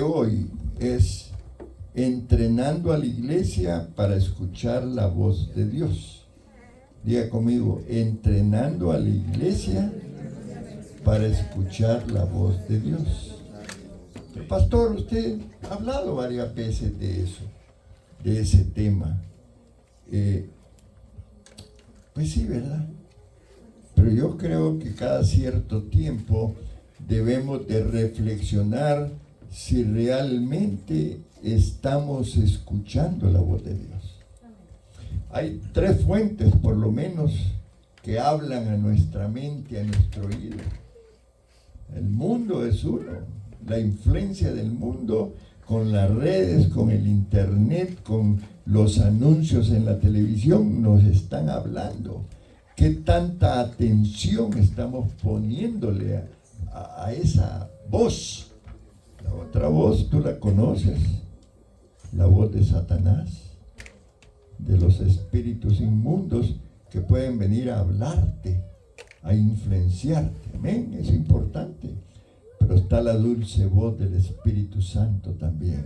Hoy es entrenando a la iglesia para escuchar la voz de Dios. Diga conmigo, entrenando a la iglesia para escuchar la voz de Dios. Pero pastor, usted ha hablado varias veces de eso, de ese tema. Pues sí, ¿verdad? Pero yo creo que cada cierto tiempo debemos de reflexionar si realmente estamos escuchando la voz de Dios. Hay tres fuentes, por lo menos, que hablan a nuestra mente, a nuestro oído. El mundo es uno, la influencia del mundo con las redes, con el internet, con los anuncios en la televisión, nos están hablando. ¿Qué tanta atención estamos poniéndole a esa voz? La otra voz, tú la conoces, la voz de Satanás, de los espíritus inmundos que pueden venir a hablarte, a influenciarte. Amén, es importante. Pero está la dulce voz del Espíritu Santo también.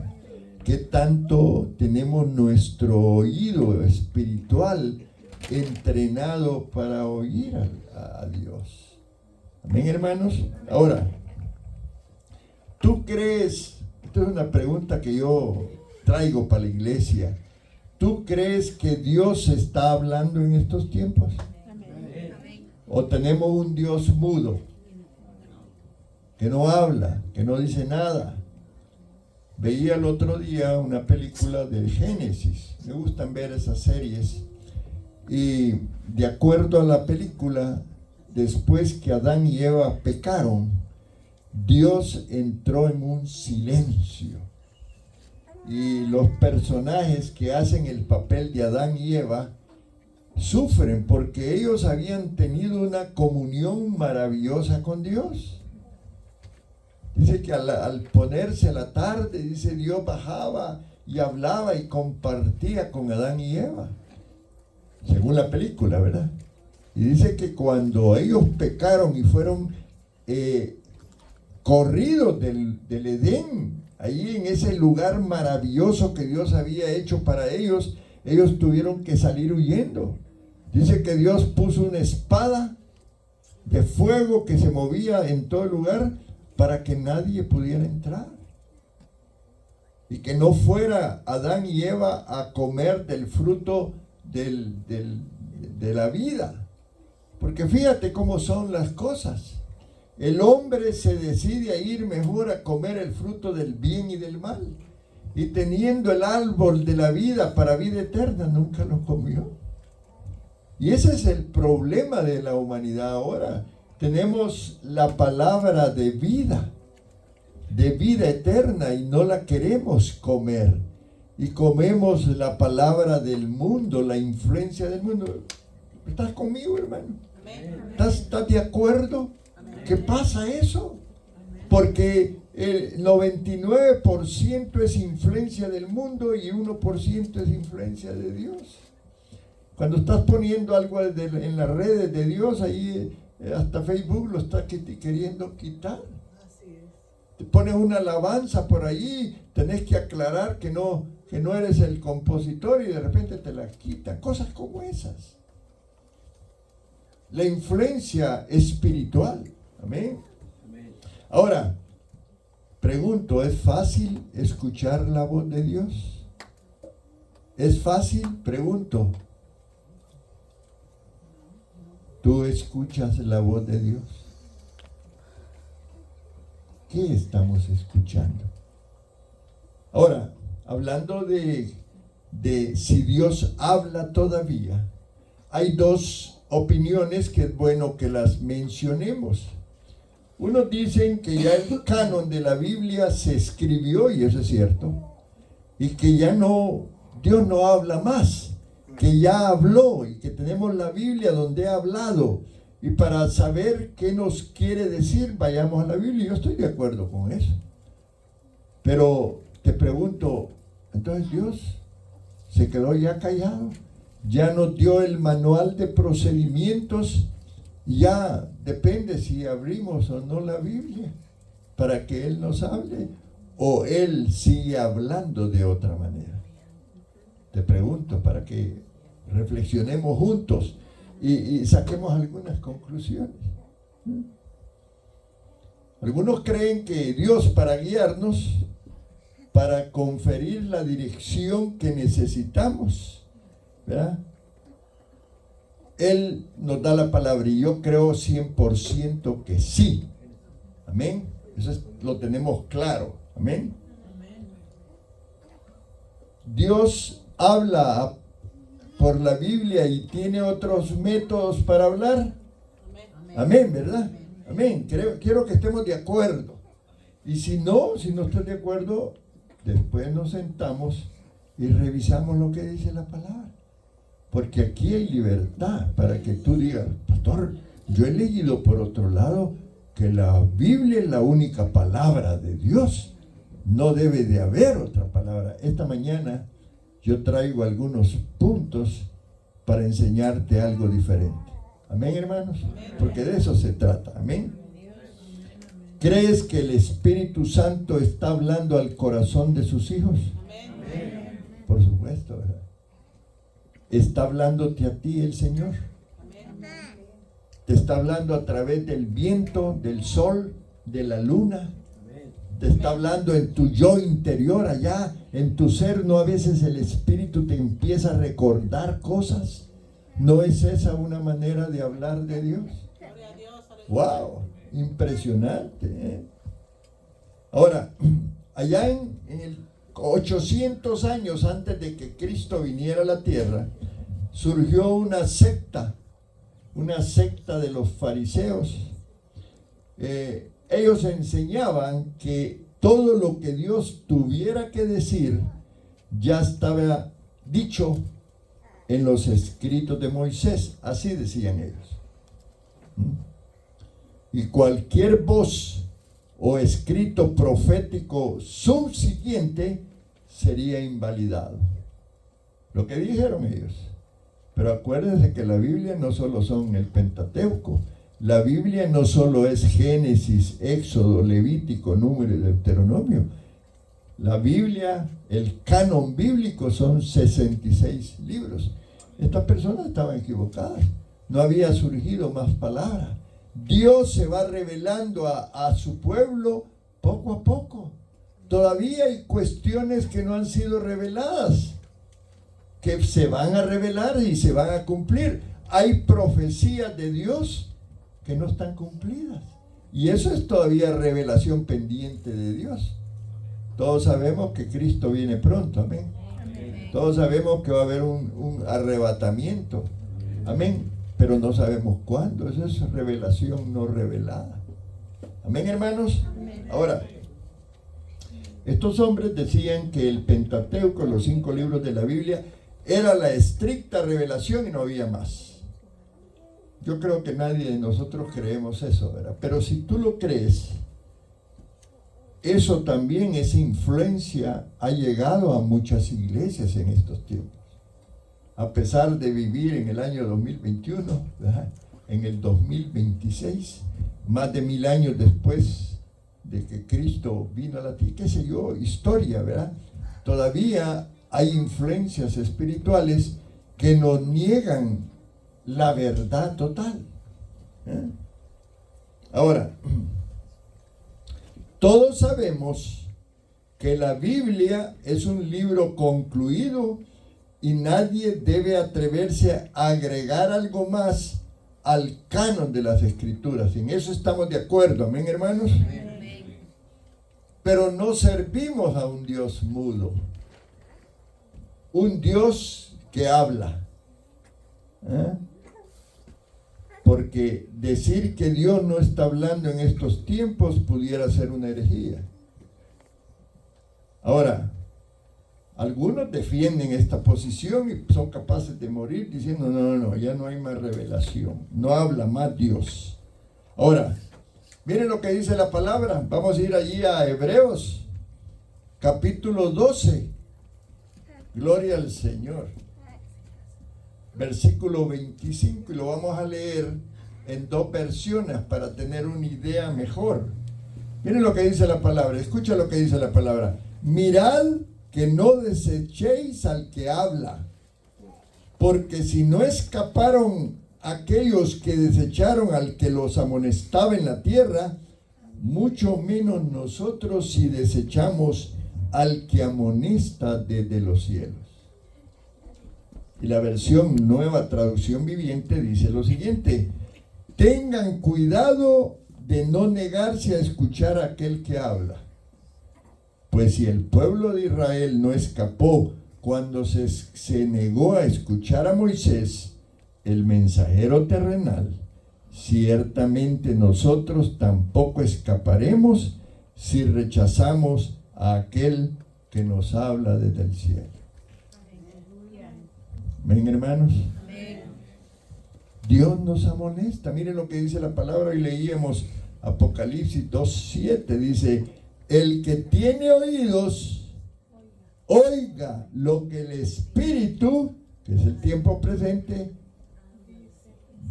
¿Qué tanto tenemos nuestro oído espiritual entrenado para oír a Dios? Amén, hermanos. Ahora, ¿tú crees? Esta es una pregunta que yo traigo para la iglesia. ¿Tú crees que Dios está hablando en estos tiempos? Amén. ¿O tenemos un Dios mudo? Que no habla, que no dice nada. Veía el otro día una película de Génesis. Me gustan ver esas series. Y de acuerdo a la película, después que Adán y Eva pecaron, Dios entró en un silencio. Y los personajes que hacen el papel de Adán y Eva sufren porque ellos habían tenido una comunión maravillosa con Dios. Dice que al ponerse la tarde, dice, Dios bajaba y hablaba y compartía con Adán y Eva, según la película, ¿verdad? Y dice que cuando ellos pecaron y fueron corridos del Edén, ahí en ese lugar maravilloso que Dios había hecho para ellos, ellos tuvieron que salir huyendo. Dice que Dios puso una espada de fuego que se movía en todo el lugar para que nadie pudiera entrar. Y que no fuera Adán y Eva a comer del fruto de la vida. Porque fíjate cómo son las cosas. El hombre se decide a ir mejor a comer el fruto del bien y del mal. Y teniendo el árbol de la vida para vida eterna, nunca lo comió. Y ese es el problema de la humanidad ahora. Tenemos la palabra de vida eterna, y no la queremos comer. Y comemos la palabra del mundo, la influencia del mundo. ¿Estás conmigo, hermano? ¿Estás de acuerdo? ¿Qué pasa eso? Porque el 99% es influencia del mundo y 1% es influencia de Dios. Cuando estás poniendo algo en las redes de Dios, ahí hasta Facebook lo está queriendo quitar. Te pones una alabanza por ahí, tenés que aclarar que no eres el compositor y de repente te la quitan. Cosas como esas. La influencia espiritual. Amén. Ahora, pregunto, ¿es fácil escuchar la voz de Dios? ¿Es fácil? Pregunto. ¿Tú escuchas la voz de Dios? ¿Qué estamos escuchando? Ahora, hablando de si Dios habla todavía, hay dos opiniones que es bueno que las mencionemos. Unos dicen que ya el canon de la Biblia se escribió, y eso es cierto, y que ya Dios no habla más, que ya habló y que tenemos la Biblia donde ha hablado. Y para saber qué nos quiere decir, vayamos a la Biblia. Yo estoy de acuerdo con eso. Pero te pregunto, entonces Dios se quedó ya callado, ya nos dio el manual de procedimientos, ya depende si abrimos o no la Biblia para que Él nos hable, ¿O Él sigue hablando de otra manera? Te pregunto para que reflexionemos juntos y saquemos algunas conclusiones. Algunos creen que Dios, para guiarnos, para conferir la dirección que necesitamos, ¿verdad?, Él nos da la palabra, y yo creo 100% que sí. Amén. Eso lo tenemos claro. Amén. Dios habla por la Biblia y tiene otros métodos para hablar. Amén, ¿verdad? Amén. Quiero que estemos de acuerdo. Y si no estoy de acuerdo, después nos sentamos y revisamos lo que dice la palabra. Porque aquí hay libertad para que tú digas, pastor, yo he leído por otro lado que la Biblia es la única palabra de Dios. No debe de haber otra palabra. Esta mañana yo traigo algunos puntos para enseñarte algo diferente. Amén, hermanos. Porque de eso se trata. Amén. ¿Crees que el Espíritu Santo está hablando al corazón de sus hijos? Amén. Por supuesto, ¿verdad? ¿Está hablándote a ti el Señor? Te está hablando a través del viento, del sol, de la luna. Te está hablando en tu yo interior, allá en tu ser. ¿No a veces el Espíritu te empieza a recordar cosas? ¿No es esa una manera de hablar de Dios? ¡Wow! Impresionante, ¿eh? Ahora, allá en el 800 años antes de que Cristo viniera a la tierra, surgió una secta de los fariseos. Ellos enseñaban que todo lo que Dios tuviera que decir ya estaba dicho en los escritos de Moisés. Así decían ellos. Y cualquier voz o escrito profético subsiguiente sería invalidado. Lo que dijeron ellos. Pero acuérdense que la Biblia no solo son el Pentateuco. La Biblia no solo es Génesis, Éxodo, Levítico, Número y Deuteronomio. La Biblia, el canon bíblico, son 66 libros. Estas personas estaban equivocadas. No había surgido más palabras. Dios se va revelando a su pueblo poco a poco. Todavía hay cuestiones que no han sido reveladas, que se van a revelar y se van a cumplir. Hay profecías de Dios que no están cumplidas. Y eso es todavía revelación pendiente de Dios. Todos sabemos que Cristo viene pronto, amén. Todos sabemos que va a haber un arrebatamiento, amén. Pero no sabemos cuándo. Eso es revelación no revelada. Amén, hermanos. Ahora, estos hombres decían que el Pentateuco, los 5 libros de la Biblia, era la estricta revelación y no había más. Yo creo que nadie de nosotros creemos eso, ¿verdad? Pero si tú lo crees, eso también, esa influencia ha llegado a muchas iglesias en estos tiempos. A pesar de vivir en el año 2021, ¿verdad?, en el 2026, más de 1000 años después de que Cristo vino a la tierra, qué sé yo, historia, ¿verdad? Todavía hay influencias espirituales que nos niegan la verdad total. Ahora, todos sabemos que la Biblia es un libro concluido y nadie debe atreverse a agregar algo más al canon de las Escrituras. En eso estamos de acuerdo, amén, hermanos. Amén. Pero no servimos a un Dios mudo, un Dios que habla. Porque decir que Dios no está hablando en estos tiempos pudiera ser una herejía. Ahora, algunos defienden esta posición y son capaces de morir diciendo, no, ya no hay más revelación, no habla más Dios. Ahora, miren lo que dice la palabra. Vamos a ir allí a Hebreos, capítulo 12. Gloria al Señor. Versículo 25, y lo vamos a leer en 2 versiones para tener una idea mejor. Miren lo que dice la palabra, escucha lo que dice la palabra. Mirad que no desechéis al que habla, porque si no escaparon aquellos que desecharon al que los amonestaba en la tierra, mucho menos nosotros si desechamos al que amonesta desde los cielos. Y la versión Nueva Traducción Viviente dice lo siguiente: tengan cuidado de no negarse a escuchar a aquel que habla. Pues si el pueblo de Israel no escapó cuando se negó a escuchar a Moisés, el mensajero terrenal, ciertamente nosotros tampoco escaparemos si rechazamos a aquel que nos habla desde el cielo. ¿Ven, hermanos? Dios nos amonesta. Miren lo que dice la palabra. Y leíamos Apocalipsis 2:7. Dice: el que tiene oídos, oiga lo que el Espíritu, que es el tiempo presente,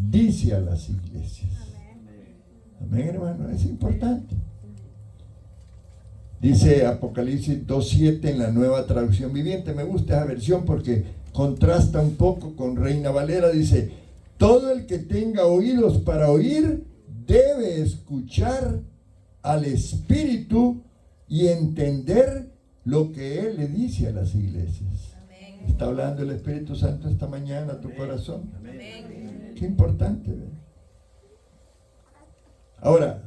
dice a las iglesias. Amén, hermano. Es importante. Dice Apocalipsis 2:7 en la Nueva Traducción Viviente. Me gusta esa versión porque contrasta un poco con Reina Valera. Dice: todo el que tenga oídos para oír debe escuchar al Espíritu y entender lo que Él le dice a las iglesias. Amén. Está hablando el Espíritu Santo esta mañana a tu corazón. Amén. Qué importante, ¿verdad? Ahora,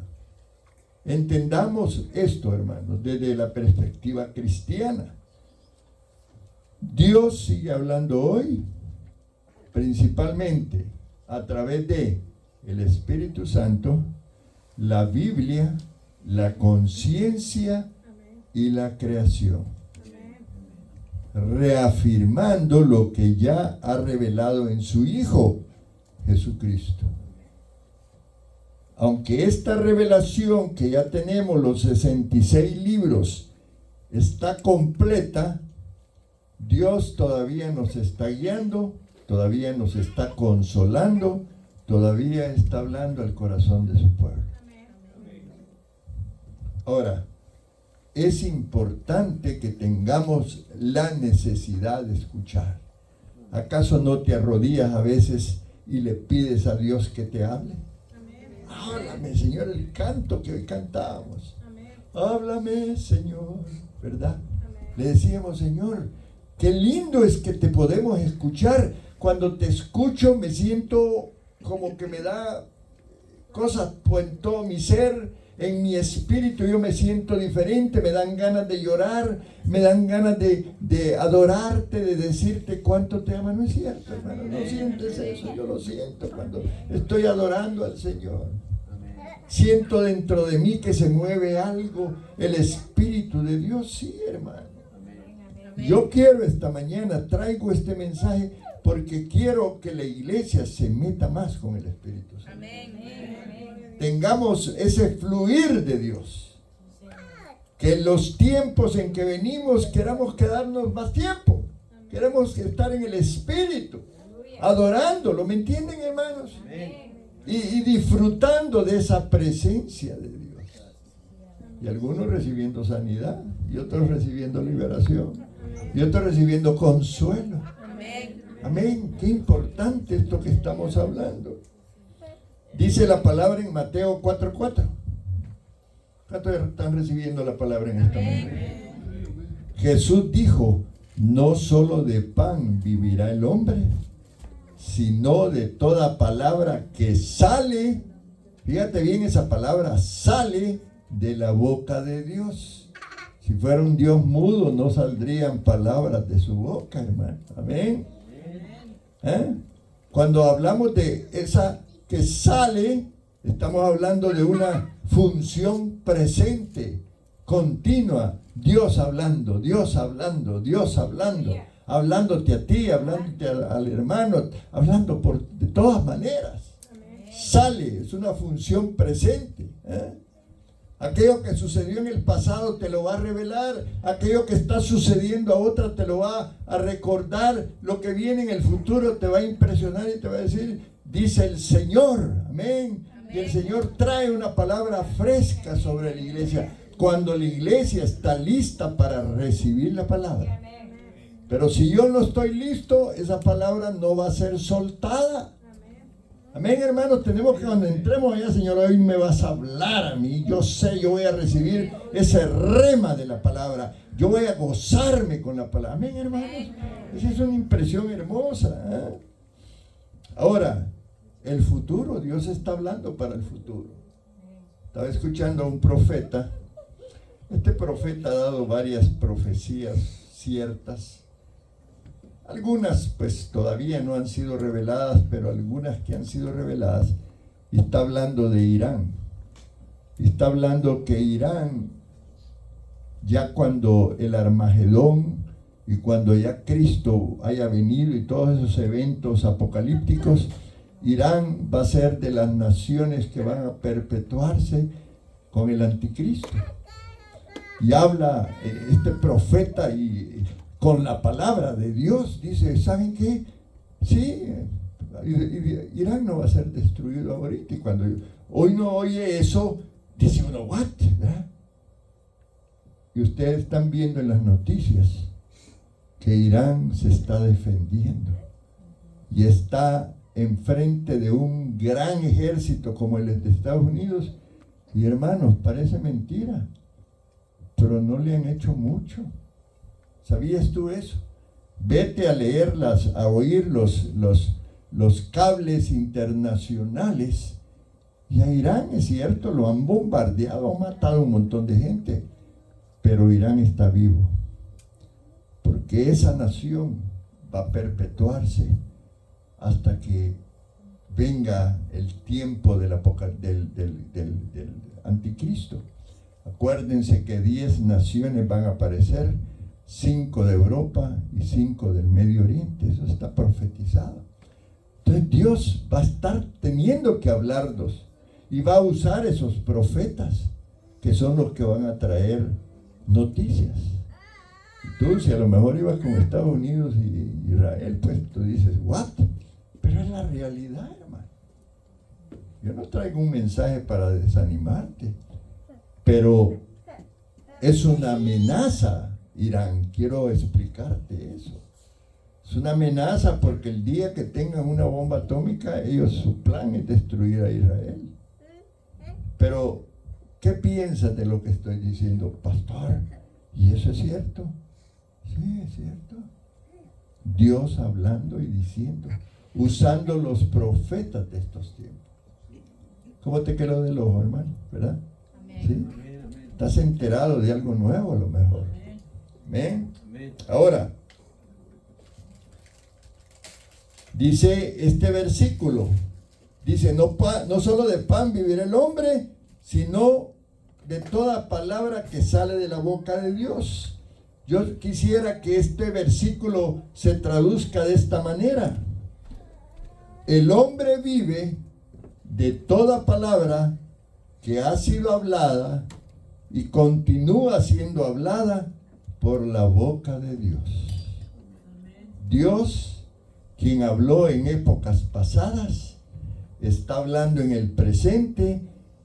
entendamos esto, hermanos, desde la perspectiva cristiana. Dios sigue hablando hoy, principalmente a través de el Espíritu Santo, la Biblia, la conciencia y la creación, reafirmando lo que ya ha revelado en su Hijo Jesucristo. Aunque esta revelación que ya tenemos, los 66 libros, está completa, Dios todavía nos está guiando, todavía nos está consolando, todavía está hablando al corazón de su pueblo. Ahora, es importante que tengamos la necesidad de escuchar. ¿Acaso no te arrodillas a veces y le pides a Dios que te hable? Háblame, Señor, el canto que hoy cantábamos. Háblame, Señor, ¿verdad? Le decíamos: Señor, qué lindo es que te podemos escuchar. Cuando te escucho me siento como que me da cosas en todo mi ser, en mi espíritu yo me siento diferente, me dan ganas de llorar, me dan ganas de adorarte, de decirte cuánto te ama. No es cierto, hermano, no sientes eso. Yo lo siento cuando estoy adorando al Señor. Siento dentro de mí que se mueve algo, el Espíritu de Dios. Sí, hermano. Yo quiero esta mañana, traigo este mensaje porque quiero que la iglesia se meta más con el Espíritu Santo. Tengamos ese fluir de Dios. Que en los tiempos en que venimos queramos quedarnos más tiempo. Queremos estar en el Espíritu, adorándolo. ¿Me entienden, hermanos? Y disfrutando de esa presencia de Dios. Y algunos recibiendo sanidad, y otros recibiendo liberación, y otros recibiendo consuelo. Amén. Qué importante esto que estamos hablando. Dice la palabra en Mateo 4:4. ¿Cuántos están recibiendo la palabra en esta mañana? Jesús dijo: no solo de pan vivirá el hombre, sino de toda palabra que sale, fíjate bien esa palabra, sale de la boca de Dios. Si fuera un Dios mudo, no saldrían palabras de su boca, hermano. Amén. Cuando hablamos de esa que sale, estamos hablando de una función presente, continua. Dios hablando, Dios hablando, Dios hablando, hablándote a ti, hablándote al hermano, hablando de todas maneras. Sale, es una función presente. Aquello que sucedió en el pasado te lo va a revelar. Aquello que está sucediendo a otra te lo va a recordar. Lo que viene en el futuro te va a impresionar y te va a decir: dice el Señor. Amén. Y el Señor trae una palabra fresca sobre la iglesia, cuando la iglesia está lista para recibir la palabra. Pero si yo no estoy listo, esa palabra no va a ser soltada. Amén, hermanos. Tenemos que, cuando entremos allá, Señor, hoy me vas a hablar a mí. Yo sé, yo voy a recibir ese rema de la palabra. Yo voy a gozarme con la palabra. Amén, hermanos. Esa es una impresión hermosa, ¿eh? Ahora, el futuro, Dios está hablando para el futuro. Estaba escuchando a un profeta. Este profeta ha dado varias profecías ciertas. Algunas pues todavía no han sido reveladas, pero algunas que han sido reveladas. Y está hablando de Irán. Y está hablando que Irán, ya cuando el Armagedón y cuando ya Cristo haya venido y todos esos eventos apocalípticos, Irán va a ser de las naciones que van a perpetuarse con el anticristo. Y habla este profeta y con la palabra de Dios, dice, ¿saben qué? Sí, Irán no va a ser destruido ahorita. Y cuando hoy no oye eso, dice uno, ¿what? ¿verdad? Y ustedes están viendo en las noticias que Irán se está defendiendo y está enfrente de un gran ejército como el de Estados Unidos. Y hermanos, parece mentira, pero no le han hecho mucho. ¿Sabías tú eso? Vete a leerlas, a oír los cables internacionales. Y a Irán, es cierto, lo han bombardeado, han matado un montón de gente. Pero Irán está vivo. Porque esa nación va a perpetuarse hasta que venga el tiempo del anticristo. Acuérdense que 10 naciones van a aparecer, 5 de Europa y 5 del Medio Oriente. Eso está profetizado. Entonces Dios va a estar teniendo que hablarnos y va a usar esos profetas que son los que van a traer noticias. Y tú, si a lo mejor ibas con Estados Unidos y Israel, pues tú dices, ¿what? Pero es la realidad, hermano. Yo no traigo un mensaje para desanimarte, pero es una amenaza, Irán. Quiero explicarte eso. Es una amenaza porque el día que tengan una bomba atómica, ellos, su plan es destruir a Israel. Pero, ¿qué piensas de lo que estoy diciendo, pastor? ¿Y eso es cierto? Sí, es cierto. Dios hablando y diciendo, usando los profetas de estos tiempos. ¿Cómo te quedó del ojo, hermano? ¿Verdad? ¿Sí? ¿Estás enterado de algo nuevo a lo mejor? ¿Amén? Ahora, dice este versículo, dice, no solo de pan vivirá el hombre, sino de toda palabra que sale de la boca de Dios. Yo quisiera que este versículo se traduzca de esta manera. El hombre vive de toda palabra que ha sido hablada y continúa siendo hablada por la boca de Dios. Dios, quien habló en épocas pasadas, está hablando en el presente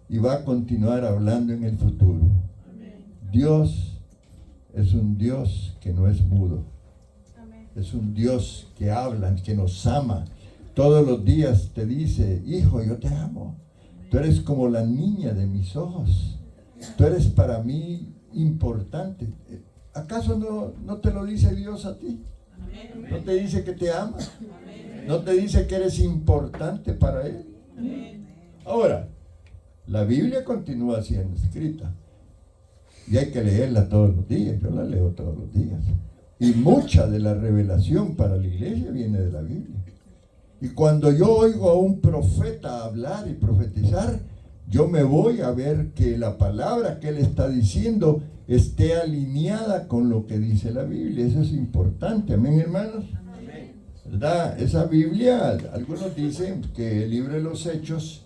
y va a continuar hablando en el futuro. Dios es un Dios que no es mudo. Es un Dios que habla, que nos ama. Todos los días te dice, hijo, yo te amo. Tú eres como la niña de mis ojos. Tú eres para mí importante. ¿Acaso no te lo dice Dios a ti? ¿No te dice que te ama? ¿No te dice que eres importante para Él? Ahora, la Biblia continúa siendo escrita. Y hay que leerla todos los días. Yo la leo todos los días. Y mucha de la revelación para la iglesia viene de la Biblia. Y cuando yo oigo a un profeta hablar y profetizar, yo me voy a ver que la palabra que él está diciendo esté alineada con lo que dice la Biblia. Eso es importante. Amén, hermanos. Amén. ¿Verdad? Esa Biblia, algunos dicen que el libro de los Hechos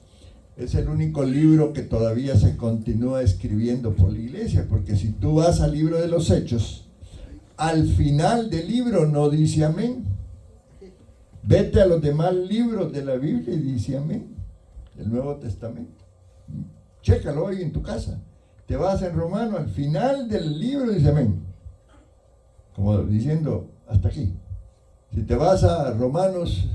es el único libro que todavía se continúa escribiendo por la iglesia, porque si tú vas al libro de los Hechos, al final del libro no dice amén. Vete a los demás libros de la Biblia y dice amén. del Nuevo Testamento. Chécalo hoy en tu casa. Te vas en Romano, al final del libro dice amén. Como diciendo, hasta aquí. Si te vas a Romanos,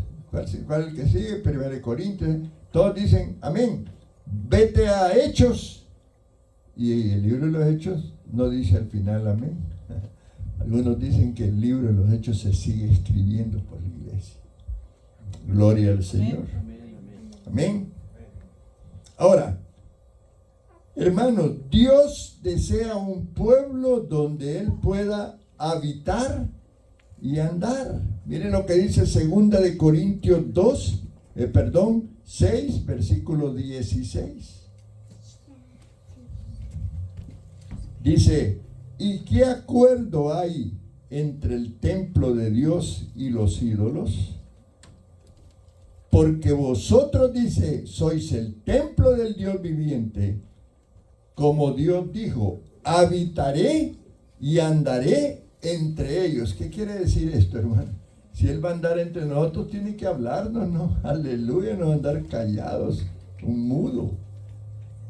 ¿cuál el que sigue? 1 Corintios, todos dicen amén. Vete a Hechos, y el libro de los Hechos no dice al final amén. Algunos dicen que el libro de los Hechos se sigue escribiendo por la iglesia. Gloria al Señor. Amén. Ahora, hermanos, Dios desea un pueblo donde Él pueda habitar y andar. Miren lo que dice 2 de Corintios 6, versículo 16. Dice, ¿y qué acuerdo hay entre el templo de Dios y los ídolos? Porque vosotros, dice, sois el templo del Dios viviente. Como Dios dijo, habitaré y andaré entre ellos. ¿Qué quiere decir esto, hermano? Si Él va a andar entre nosotros, tiene que hablarnos, ¿no? Aleluya, no andar callados, un mudo.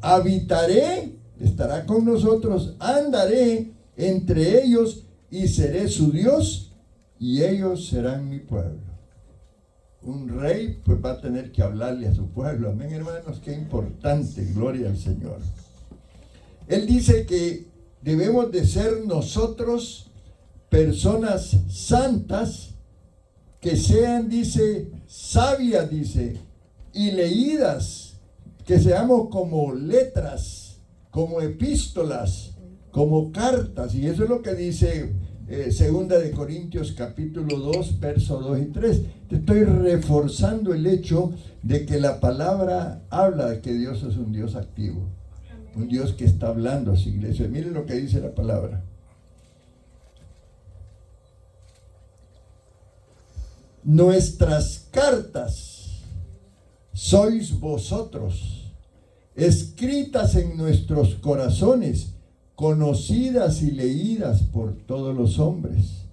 Habitaré, estará con nosotros, andaré entre ellos y seré su Dios y ellos serán mi pueblo. Un rey pues va a tener que hablarle a su pueblo. Amén, hermanos, qué importante, gloria al Señor. Él dice que debemos de ser nosotros personas santas, que sean, dice, sabias, dice, y leídas, que seamos como letras, como epístolas, como cartas, y eso es lo que dice 2 de Corintios capítulo 2, versos 2 y 3. Te estoy reforzando el hecho de que la palabra habla de que Dios es un Dios activo, un Dios que está hablando a su iglesia. Miren lo que dice la palabra. Nuestras cartas sois vosotros, escritas en nuestros corazones, conocidas y leídas por todos los hombres,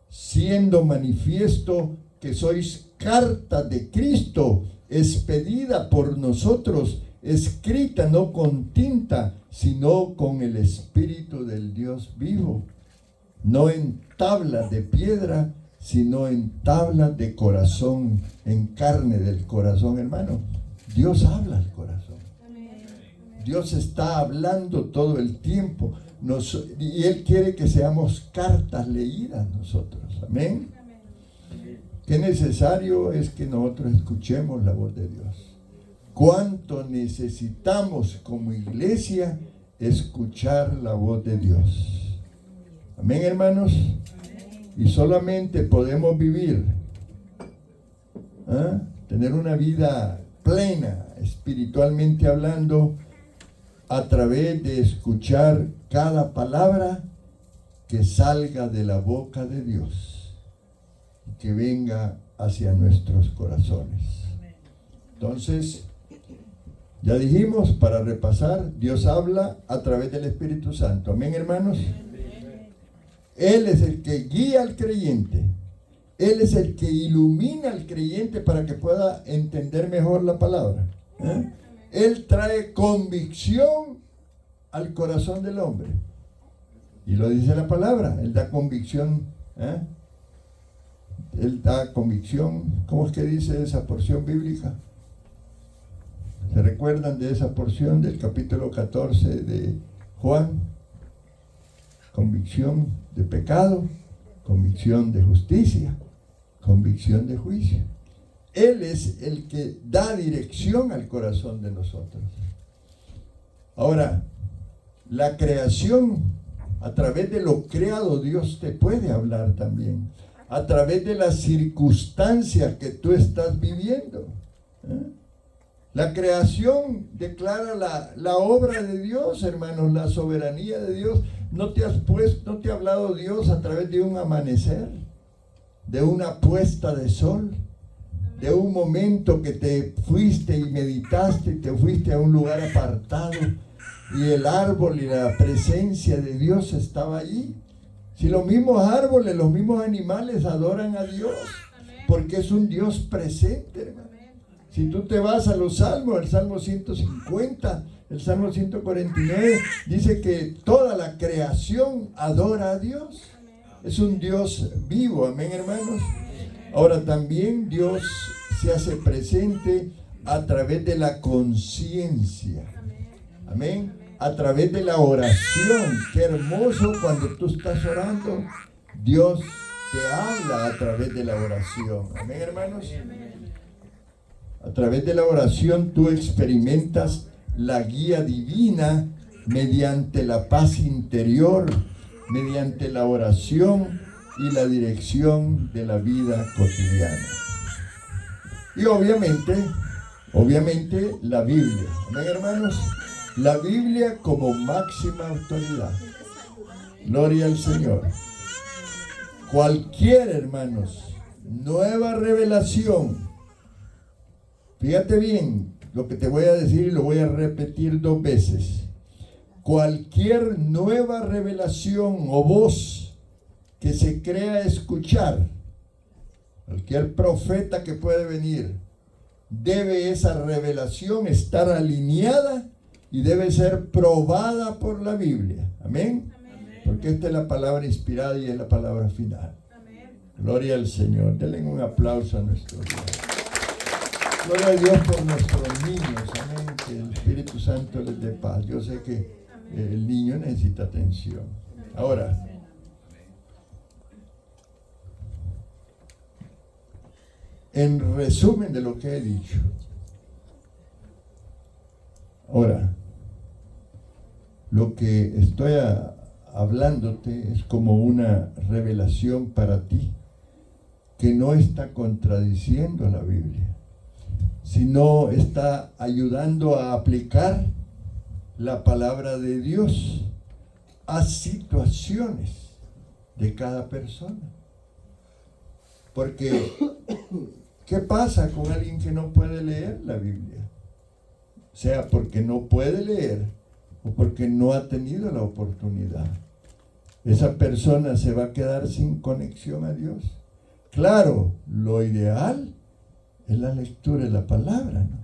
siendo manifiesto que sois carta de Cristo, expedida por nosotros, escrita no con tinta, sino con el Espíritu del Dios vivo, no en tablas de piedra, sino en tablas de corazón, en carne del corazón, hermano. Dios habla al corazón. Dios está hablando todo el tiempo. Y Él quiere que seamos cartas leídas nosotros. Amén. Qué necesario es que nosotros escuchemos la voz de Dios. Cuánto necesitamos como iglesia escuchar la voz de Dios. Amén, hermanos. Y solamente podemos vivir, tener una vida plena, espiritualmente hablando, a través de escuchar cada palabra que salga de la boca de Dios, que venga hacia nuestros corazones. Entonces, ya dijimos, para repasar, Dios habla a través del Espíritu Santo. Amén, hermanos. Él es el que guía al creyente. Él es el que ilumina al creyente para que pueda entender mejor la palabra. Él trae convicción al corazón del hombre. Y lo dice la palabra. Él da convicción. Él da convicción. ¿Cómo es que dice esa porción bíblica? ¿Se recuerdan de esa porción del capítulo 14 de Juan? Convicción de pecado, convicción de justicia, convicción de juicio. Él es el que da dirección al corazón de nosotros. Ahora, la creación, a través de lo creado, Dios te puede hablar también. A través de las circunstancias que tú estás viviendo. La creación declara la obra de Dios, hermanos, la soberanía de Dios. ¿No te ha hablado Dios a través de un amanecer, de una puesta de sol, de un momento que te fuiste y meditaste y te fuiste a un lugar apartado y el árbol y la presencia de Dios estaba allí? Si los mismos árboles, los mismos animales adoran a Dios, porque es un Dios presente, hermano. Si tú te vas a los salmos, el Salmo 150, el Salmo 149, dice que toda la creación adora a Dios. Es un Dios vivo, amén, hermanos. Ahora también Dios se hace presente a través de la conciencia, amén, a través de la oración. Qué hermoso cuando tú estás orando, Dios te habla a través de la oración, amén, hermanos. A través de la oración tú experimentas la guía divina mediante la paz interior, mediante la oración y la dirección de la vida cotidiana. Y obviamente la Biblia, amén, hermanos, la Biblia como máxima autoridad. Gloria al Señor. Cualquier, hermanos, nueva revelación. Fíjate bien lo que te voy a decir y lo voy a repetir 2 veces. Cualquier nueva revelación o voz que se crea escuchar, cualquier profeta que puede venir, debe esa revelación estar alineada y debe ser probada por la Biblia. Amén. Porque esta es la palabra inspirada y es la palabra final. Amén. Gloria al Señor. Denle un aplauso a nuestro Dios. Gloria a Dios por nuestros niños. Amén. Que el Espíritu Santo les dé paz. Yo sé que el niño necesita atención. Ahora, en resumen de lo que he dicho. Ahora, lo que estoy hablándote es como una revelación para ti que no está contradiciendo la Biblia, sino está ayudando a aplicar la palabra de Dios a situaciones de cada persona. Porque, ¿qué pasa con alguien que no puede leer la Biblia? Sea porque no puede leer o porque no ha tenido la oportunidad. Esa persona se va a quedar sin conexión a Dios. Claro, lo ideal es la lectura de la palabra, ¿no?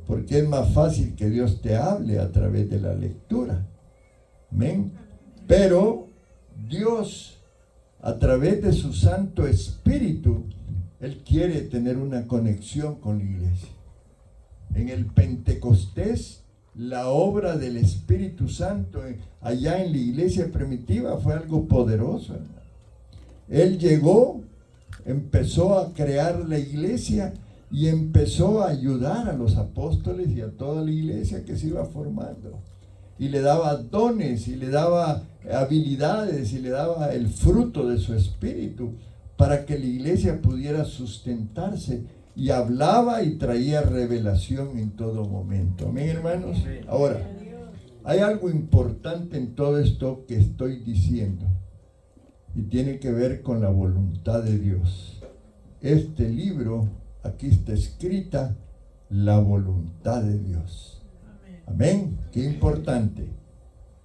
Porque es más fácil que Dios te hable a través de la lectura. Amén. Pero Dios, a través de su Santo Espíritu, Él quiere tener una conexión con la iglesia. En el Pentecostés, la obra del Espíritu Santo allá en la iglesia primitiva fue algo poderoso, hermano. Él llegó, empezó a crear la iglesia y empezó a ayudar a los apóstoles y a toda la iglesia que se iba formando. Y le daba dones, y le daba habilidades, y le daba el fruto de su espíritu para que la iglesia pudiera sustentarse. Y hablaba y traía revelación en todo momento. Amén, hermanos. Ahora, hay algo importante en todo esto que estoy diciendo. Y tiene que ver con la voluntad de Dios. Este libro, aquí está escrita la voluntad de Dios. Amén. Qué importante.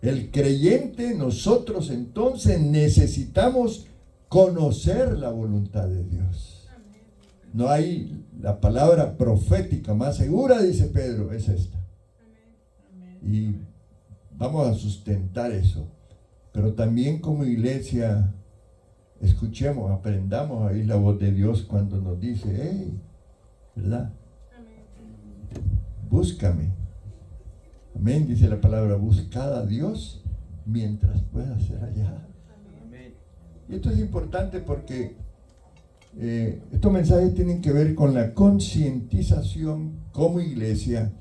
El creyente, nosotros entonces necesitamos conocer la voluntad de Dios. No hay la palabra profética más segura, dice Pedro, es esta. Y vamos a sustentar eso. Pero también como iglesia, escuchemos, aprendamos a oír la voz de Dios cuando nos dice, hey, ¿verdad? Búscame. Amén, dice la palabra, buscad a Dios mientras pueda ser hallado. Y esto es importante porque estos mensajes tienen que ver con la concientización como iglesia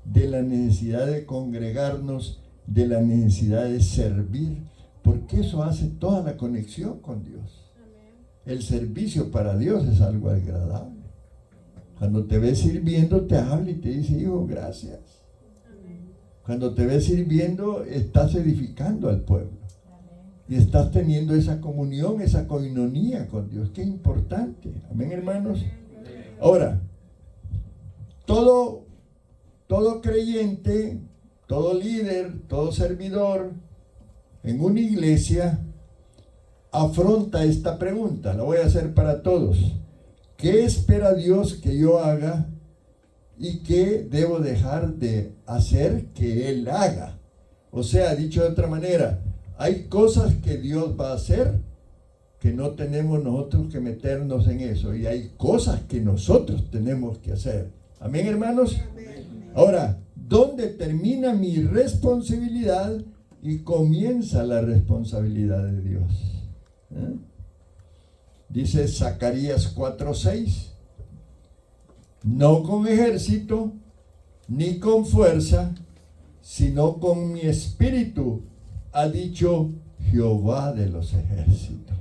de la necesidad de congregarnos, de la necesidad de servir, porque eso hace toda la conexión con Dios. El servicio para Dios es algo agradable. Cuando te ves sirviendo, te habla y te dice, hijo, gracias. Cuando te ves sirviendo, estás edificando al pueblo. Y estás teniendo esa comunión, esa coinonía con Dios. Qué importante. Amén, hermanos. Ahora, todo creyente, todo líder, todo servidor en una iglesia afronta esta pregunta. La voy a hacer para todos. ¿Qué espera Dios que yo haga y qué debo dejar de hacer que Él haga. O sea, dicho de otra manera, hay cosas que Dios va a hacer que no tenemos nosotros que meternos en eso, y hay cosas que nosotros tenemos que hacer. Amén, hermanos. Ahora, ¿dónde termina mi responsabilidad y comienza la responsabilidad de Dios? Dice Zacarías 4:6: no con ejército ni con fuerza, sino con mi espíritu, ha dicho Jehová de los ejércitos.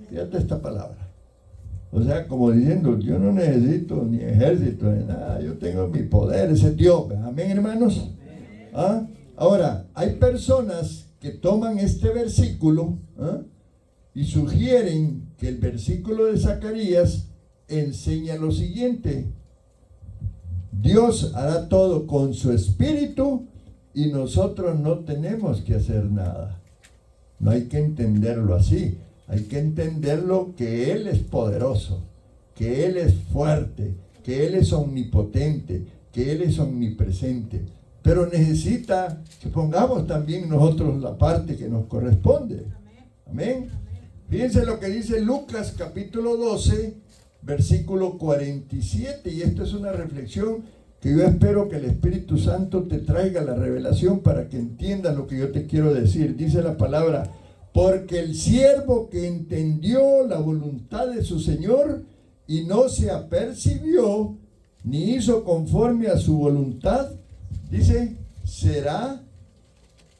Fíjate esta palabra. O sea, como diciendo, yo no necesito ni ejército ni nada, yo tengo mi poder, ese es Dios. Amén, hermanos. ¿Ah? Ahora, hay personas que toman este versículo y sugieren que el versículo de Zacarías enseña lo siguiente: Dios hará todo con su espíritu y nosotros no tenemos que hacer nada. No hay que entenderlo así. Hay que entenderlo que Él es poderoso, que Él es fuerte, que Él es omnipotente, que Él es omnipresente. Pero necesita que pongamos también nosotros la parte que nos corresponde. Amén. Fíjense lo que dice Lucas capítulo 12, versículo 47. Y esto es una reflexión que yo espero que el Espíritu Santo te traiga la revelación para que entiendas lo que yo te quiero decir. Dice la palabra: porque el siervo que entendió la voluntad de su Señor y no se apercibió ni hizo conforme a su voluntad, dice, será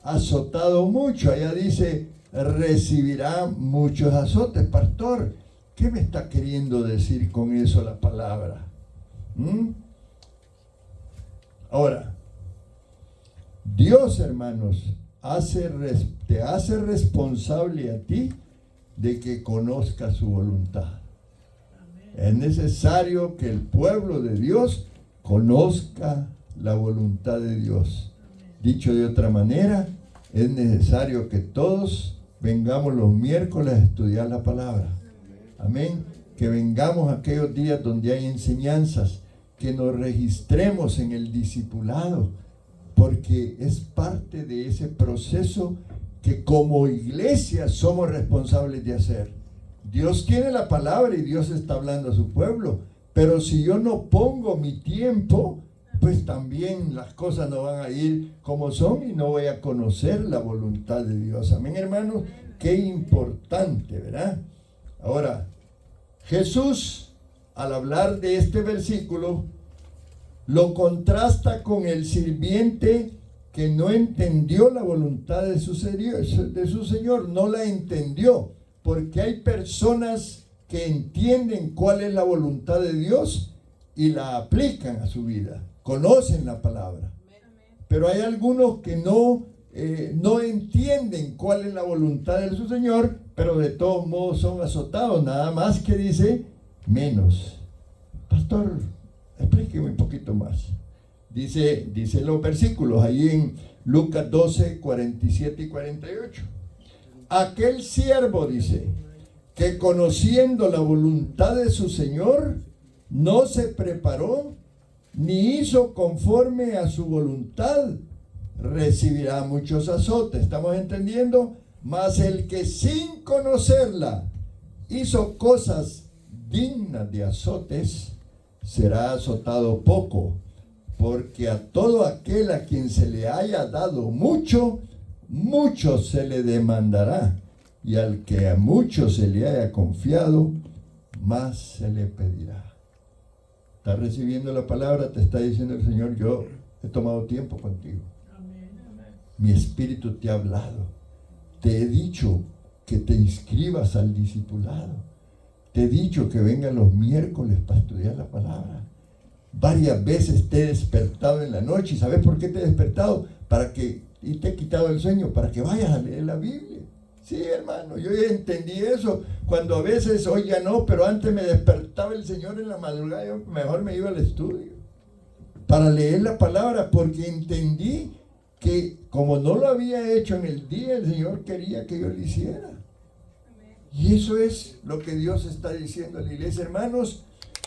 azotado mucho. Allá dice, recibirá muchos azotes. Pastor, ¿qué me está queriendo decir con eso la palabra? Ahora, Dios, hermanos, te hace responsable a ti de que conozcas su voluntad. Es necesario que el pueblo de Dios conozca la voluntad de Dios. Dicho de otra manera, es necesario que todos vengamos los miércoles a estudiar la palabra. Amén. Que vengamos aquellos días donde hay enseñanzas, que nos registremos en el discipulado, porque es parte de ese proceso que como iglesia somos responsables de hacer. Dios tiene la palabra y Dios está hablando a su pueblo, pero si yo no pongo mi tiempo, pues también las cosas no van a ir como son y no voy a conocer la voluntad de Dios. Amén, hermanos. Qué importante, ¿verdad? Ahora, Jesús, al hablar de este versículo, lo contrasta con el sirviente que no entendió la voluntad de su Señor, no la entendió, porque hay personas que entienden cuál es la voluntad de Dios y la aplican a su vida, conocen la palabra, pero hay algunos que no entienden cuál es la voluntad de su Señor, pero de todos modos son azotados, nada más que dice menos. Pastor, explíqueme un poquito más. Dice los versículos ahí en Lucas 12, 47 y 48. Aquel siervo, dice, que conociendo la voluntad de su Señor, no se preparó ni hizo conforme a su voluntad, recibirá muchos azotes. ¿Estamos entendiendo? Mas el que sin conocerla hizo cosas dignas de azotes, será azotado poco, porque a todo aquel a quien se le haya dado mucho, mucho se le demandará, y al que a mucho se le haya confiado, más se le pedirá. ¿Estás recibiendo la palabra? Te está diciendo el Señor: yo he tomado tiempo contigo. Mi espíritu te ha hablado. Te he dicho que te inscribas al discipulado. Te he dicho que vengan los miércoles para estudiar la palabra. Varias veces te he despertado en la noche. ¿Y sabes por qué te he despertado? Y te he quitado el sueño, para que vayas a leer la Biblia. Sí, hermano, yo ya entendí eso. Cuando a veces, hoy ya no, pero antes me despertaba el Señor en la madrugada, yo mejor me iba al estudio para leer la palabra, porque entendí que como no lo había hecho en el día, el Señor quería que yo lo hiciera. Y eso es lo que Dios está diciendo a la iglesia. Hermanos,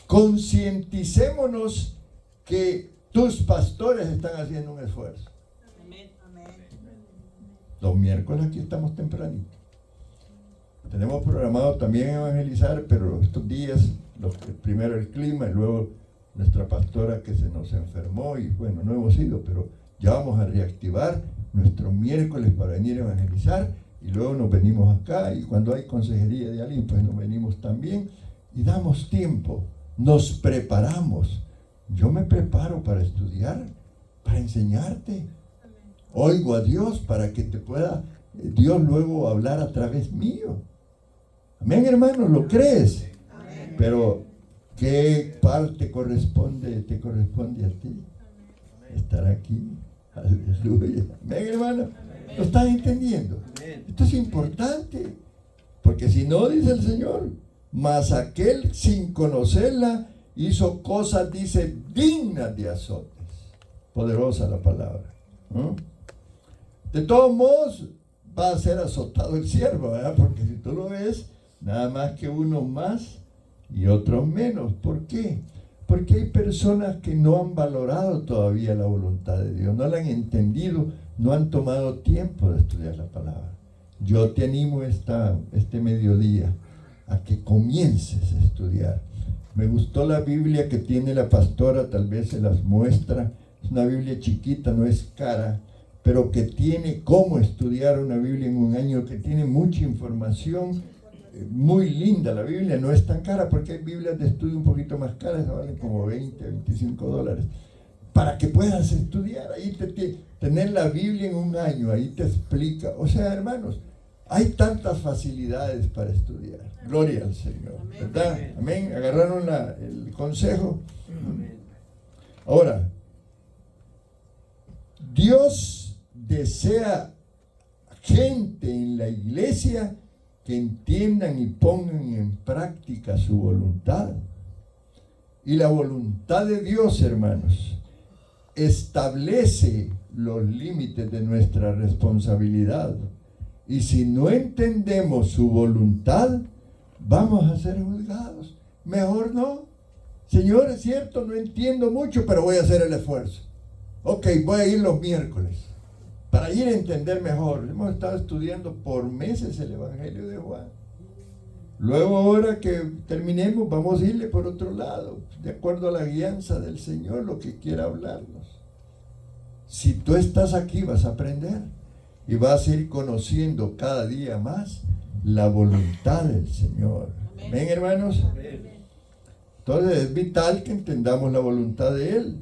concienticémonos que tus pastores están haciendo un esfuerzo. Los miércoles aquí estamos tempranito. Tenemos programado también evangelizar, pero estos días, primero el clima y luego nuestra pastora que se nos enfermó y bueno, no hemos ido, pero ya vamos a reactivar nuestro miércoles para venir a evangelizar y luego nos venimos acá y cuando hay consejería de alguien pues nos venimos también y damos tiempo, nos preparamos. Yo me preparo para estudiar, para enseñarte. Oigo a Dios para que te pueda Dios luego hablar a través mío. Amén, hermanos, ¿lo crees? Amén. Pero ¿qué parte te corresponde a ti? Estar aquí. Aleluya. Amén, hermano. ¿Lo estás entendiendo? Esto es importante. Porque si no, dice el Señor, mas aquel sin conocerla hizo cosas, dice, dignas de azotes. Poderosa la palabra. ¿No? De todos modos, va a ser azotado el siervo, ¿verdad? Porque si tú lo ves, nada más que unos más y otros menos. ¿Por qué? Porque hay personas que no han valorado todavía la voluntad de Dios, no la han entendido, no han tomado tiempo de estudiar la palabra. Yo te animo este mediodía a que comiences a estudiar. Me gustó la Biblia que tiene la pastora, tal vez se las muestra. Es una Biblia chiquita, no es cara, pero que tiene cómo estudiar una Biblia en un año, que tiene mucha información, muy linda. La Biblia no es tan cara, porque hay Biblias de estudio un poquito más caras, valen como 20, 25 dólares, para que puedas estudiar. Ahí tener la Biblia en un año, ahí te explica. O sea, hermanos, hay tantas facilidades para estudiar. Gloria al Señor, ¿verdad? Amén. ¿Agarraron el consejo? Ahora, Dios desea gente en la iglesia que entiendan y pongan en práctica su voluntad. Y la voluntad de Dios, hermanos, establece los límites de nuestra responsabilidad. Y si no entendemos su voluntad, vamos a ser juzgados. Mejor no. Señor, es cierto, no entiendo mucho, pero voy a hacer el esfuerzo. Ok, voy a ir los miércoles para ir a entender mejor. Hemos estado estudiando por meses el Evangelio de Juan. Luego, ahora que terminemos, vamos a irle por otro lado, de acuerdo a la guianza del Señor, lo que quiera hablarnos. Si tú estás aquí, vas a aprender y vas a ir conociendo cada día más la voluntad del Señor. ¿Ven, hermanos? Entonces es vital que entendamos la voluntad de Él.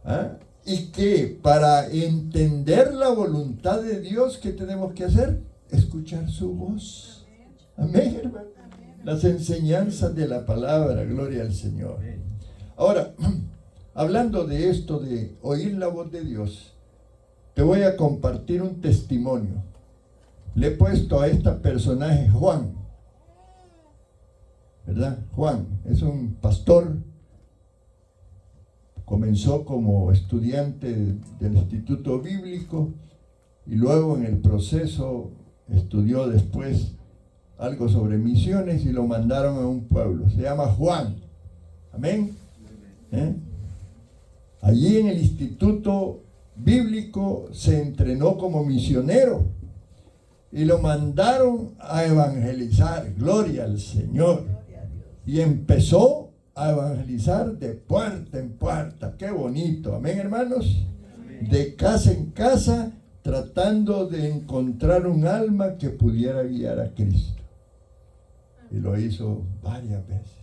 ¿Ah? Y que para entender la voluntad de Dios, ¿qué tenemos que hacer? Escuchar su voz. Amén, hermano. Las enseñanzas de la palabra, gloria al Señor. Ahora, hablando de esto de oír la voz de Dios, te voy a compartir un testimonio. Le he puesto a este personaje Juan, ¿verdad? Juan es un pastor. Comenzó como estudiante del Instituto Bíblico y luego en el proceso estudió después algo sobre misiones y lo mandaron a un pueblo. Se llama Juan. Amén. Allí en el Instituto Bíblico se entrenó como misionero y lo mandaron a evangelizar. Gloria al Señor. Y empezó a evangelizar de puerta en puerta. Qué bonito, amén, hermanos. De casa en casa, tratando de encontrar un alma que pudiera guiar a Cristo. Y lo hizo varias veces.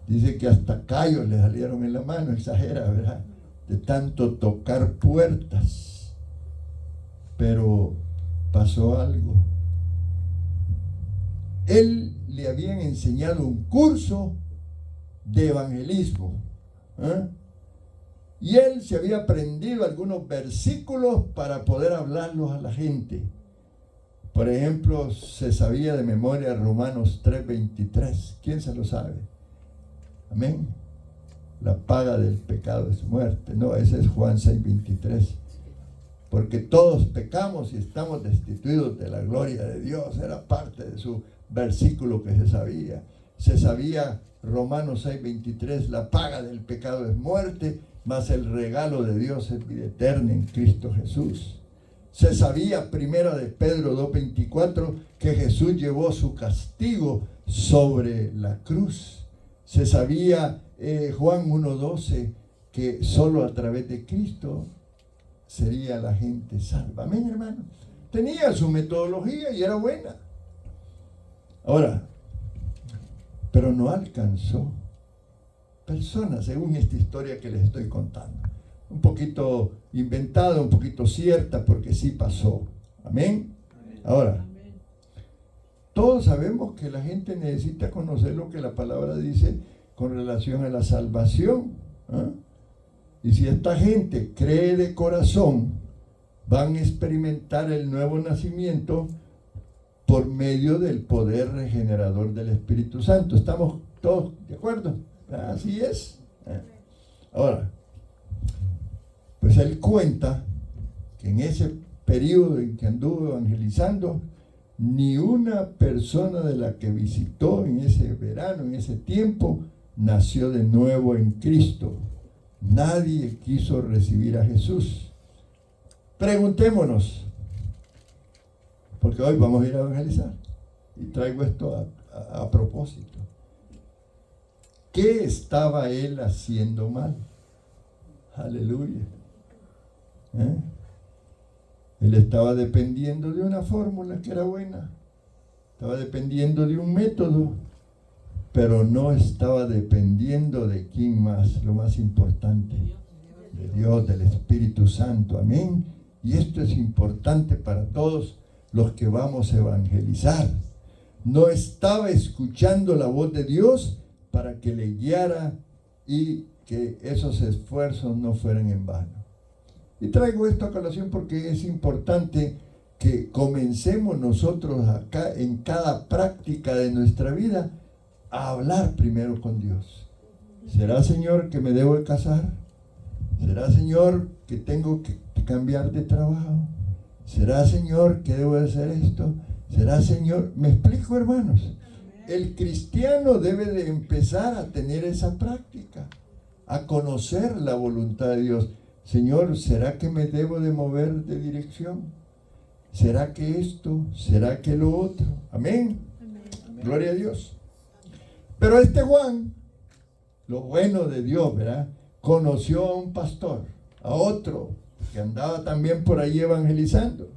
Dice que hasta callos le salieron en la mano, exagera, ¿verdad? De tanto tocar puertas. Pero pasó algo. Él le habían enseñado un curso de evangelismo. Y él se había aprendido algunos versículos para poder hablarlos a la gente. Por ejemplo, se sabía de memoria Romanos 3:23. ¿Quién se lo sabe? Amén. La paga del pecado es muerte. No, ese es Juan 6:23. Porque todos pecamos y estamos destituidos de la gloria de Dios. Era parte de su versículo que se sabía. Se sabía Romanos 6:23, la paga del pecado es muerte, mas el regalo de Dios es vida eterna en Cristo Jesús. Se sabía, primera de Pedro 2:24, que Jesús llevó su castigo sobre la cruz. Se sabía, Juan 1:12, que solo a través de Cristo sería la gente salva. Amén, hermano. Tenía su metodología y era buena. Ahora, pero no alcanzó personas, según esta historia que les estoy contando. Un poquito inventada, un poquito cierta, porque sí pasó. Amén. Ahora, todos sabemos que la gente necesita conocer lo que la palabra dice con relación a la salvación. ¿Ah? Y si esta gente cree de corazón, van a experimentar el nuevo nacimiento por medio del poder regenerador del Espíritu Santo. ¿Estamos todos de acuerdo? Así es. Ahora, pues él cuenta que en ese periodo en que anduvo evangelizando, ni una persona de la que visitó en ese verano, en ese tiempo, nació de nuevo en Cristo. Nadie quiso recibir a Jesús. Preguntémonos, porque hoy vamos a ir a evangelizar, y traigo esto a propósito. ¿Qué estaba él haciendo mal? Aleluya. Él estaba dependiendo de una fórmula que era buena, estaba dependiendo de un método, pero no estaba dependiendo de quién más, lo más importante, de Dios, del Espíritu Santo. Amén. Y esto es importante para todos los que vamos a evangelizar. No estaba escuchando la voz de Dios para que le guiara y que esos esfuerzos no fueran en vano. Y traigo esto a colación porque es importante que comencemos nosotros acá en cada práctica de nuestra vida a hablar primero con Dios. ¿Será, Señor, que me debo de casar? ¿Será, Señor, que tengo que cambiar de trabajo? ¿Será, Señor, que debo de hacer esto? ¿Será, Señor? ¿Me explico, hermanos? El cristiano debe de empezar a tener esa práctica, a conocer la voluntad de Dios. Señor, ¿será que me debo de mover de dirección? ¿Será que esto? ¿Será que lo otro? Amén. Amén. Gloria a Dios. Pero este Juan, lo bueno de Dios, ¿verdad? Conoció a un pastor, a otro que andaba también por ahí evangelizando.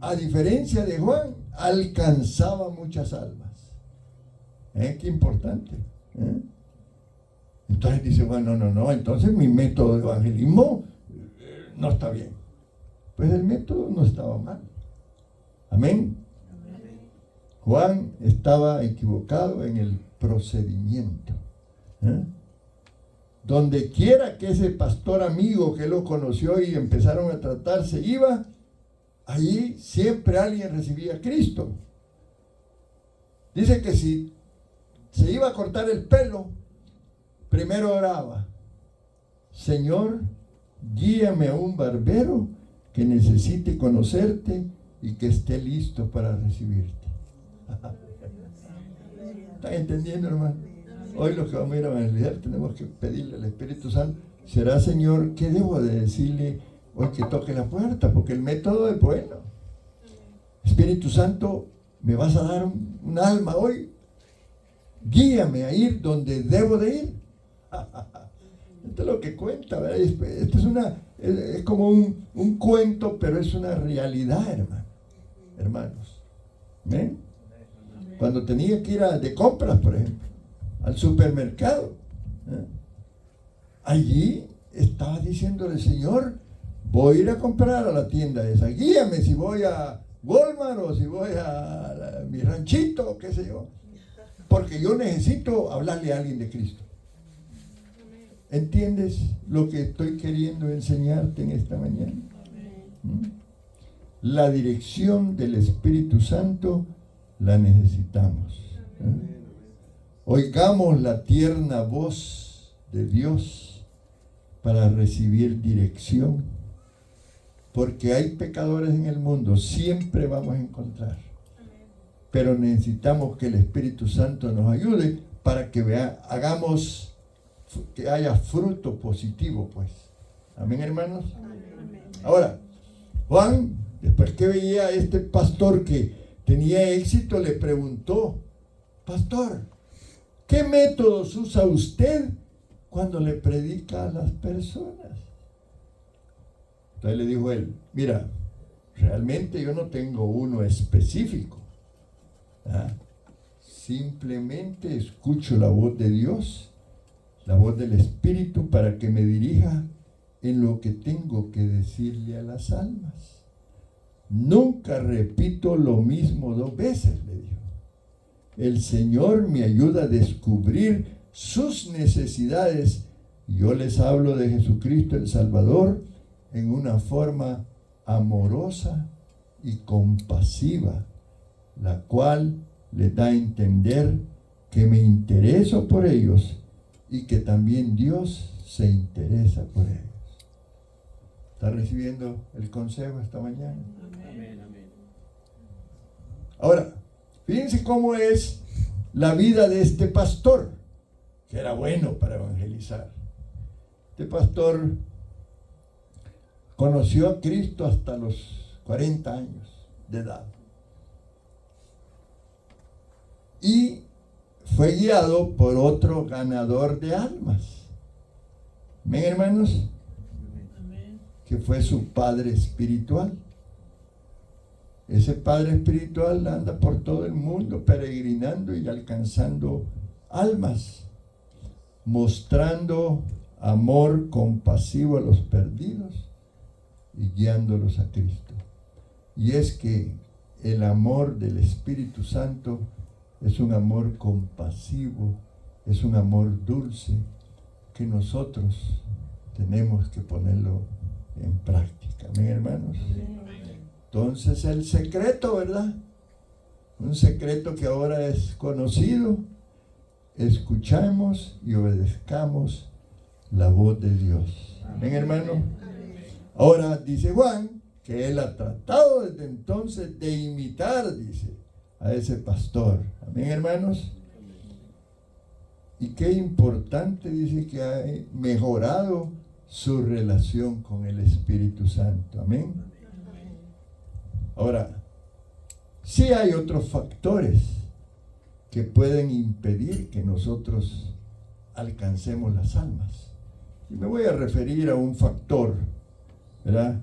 A diferencia de Juan, alcanzaba muchas almas. Qué importante. Entonces dice, bueno, no, entonces mi método de evangelismo no está bien. Pues el método no estaba mal. Amén. Juan estaba equivocado en el procedimiento. Donde quiera que ese pastor amigo que lo conoció y empezaron a tratarse iba, allí siempre alguien recibía a Cristo. Dice que si se iba a cortar el pelo, primero oraba: Señor, guíame a un barbero que necesite conocerte y que esté listo para recibirte. ¿Están entendiendo, hermano? Hoy los que vamos a ir a evangelizar tenemos que pedirle al Espíritu Santo: ¿será, Señor, qué debo de decirle hoy que toque la puerta? Porque el método es bueno. Espíritu Santo, ¿me vas a dar un alma hoy? Guíame a ir donde debo de ir. Esto es lo que cuenta, ¿verdad? Esto es como un cuento, pero es una realidad, hermanos. ¿Ven? Cuando tenía que ir de compras, por ejemplo, al supermercado, allí estaba diciéndole: Señor, voy a ir a comprar a la tienda esa, guíame si voy a Walmart o si voy a mi ranchito, qué sé yo, porque yo necesito hablarle a alguien de Cristo. ¿Entiendes lo que estoy queriendo enseñarte en esta mañana? La dirección del Espíritu Santo la necesitamos. Oigamos la tierna voz de Dios para recibir dirección, porque hay pecadores en el mundo, siempre vamos a encontrar. pero necesitamos que el Espíritu Santo nos ayude para que hagamos que haya fruto positivo, pues. Amén, hermanos. Ahora, Juan, después que veía a este pastor que tenía éxito, le preguntó: pastor, ¿qué métodos usa usted cuando le predica a las personas? Entonces le dijo él: mira, realmente yo no tengo uno específico. Simplemente escucho la voz de Dios, la voz del Espíritu, para que me dirija en lo que tengo que decirle a las almas. Nunca repito lo mismo 2 veces, le dijo. El Señor me ayuda a descubrir sus necesidades. Yo les hablo de Jesucristo el Salvador en una forma amorosa y compasiva, la cual les da a entender que me intereso por ellos y que también Dios se interesa por ellos. ¿Está recibiendo el consejo esta mañana? Amén, amén. Ahora, fíjense cómo es la vida de este pastor, que era bueno para evangelizar. Este pastor conoció a Cristo hasta los 40 años de edad. Y fue guiado por otro ganador de almas. ¿Ven, hermanos? Que fue su padre espiritual. Ese padre espiritual anda por todo el mundo peregrinando y alcanzando almas, mostrando amor compasivo a los perdidos y guiándolos a Cristo. Y es que el amor del Espíritu Santo es un amor compasivo, es un amor dulce, que nosotros tenemos que ponerlo en práctica. Amén, hermanos. Entonces el secreto, ¿verdad? Un secreto que ahora es conocido: escuchamos y obedezcamos la voz de Dios. Amén, hermano. Ahora dice Juan que él ha tratado desde entonces de imitar, dice, a ese pastor. Amén, hermanos. Y qué importante, dice, que ha mejorado su relación con el Espíritu Santo. Amén. Ahora, sí hay otros factores que pueden impedir que nosotros alcancemos las almas. Y me voy a referir a un factor, ¿verdad?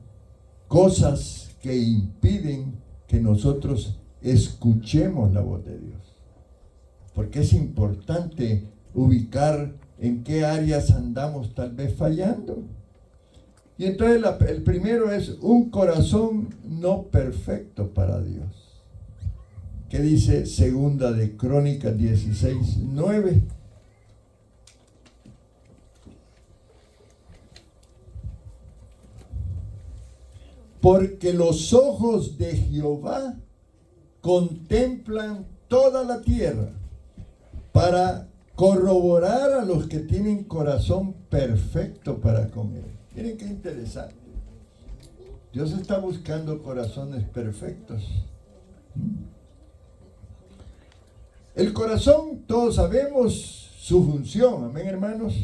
Cosas que impiden que nosotros escuchemos la voz de Dios. Porque es importante ubicar en qué áreas andamos tal vez fallando. Y entonces el primero es un corazón no perfecto para Dios. ¿Qué dice Segunda de Crónicas 16:9? Porque los ojos de Jehová contemplan toda la tierra para corroborar a los que tienen corazón perfecto para con Él. Miren qué interesante. Dios está buscando corazones perfectos. El corazón, todos sabemos su función, amén, hermanos.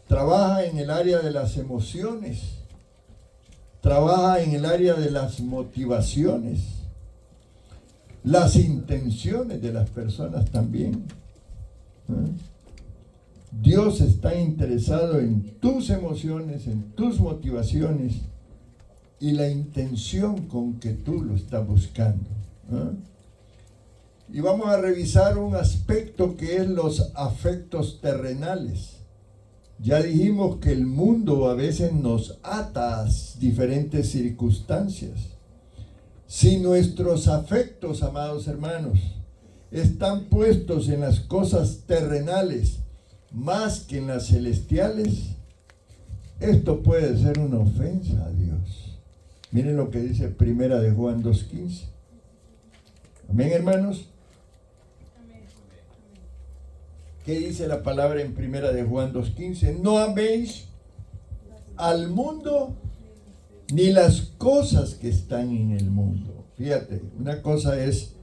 Trabaja en el área de las emociones, trabaja en el área de las motivaciones, las intenciones de las personas también. Dios está interesado en tus emociones, en tus motivaciones y la intención con que tú lo estás buscando. Y vamos a revisar un aspecto que es los afectos terrenales. Ya dijimos que el mundo a veces nos ata a diferentes circunstancias. Si nuestros afectos, amados hermanos, están puestos en las cosas terrenales más que en las celestiales, esto puede ser una ofensa a Dios. Miren lo que dice Primera de Juan 2:15. Amén, hermanos. ¿Qué dice la palabra en Primera de Juan 2:15? No améis al mundo ni las cosas que están en el mundo. Fíjate, una cosa es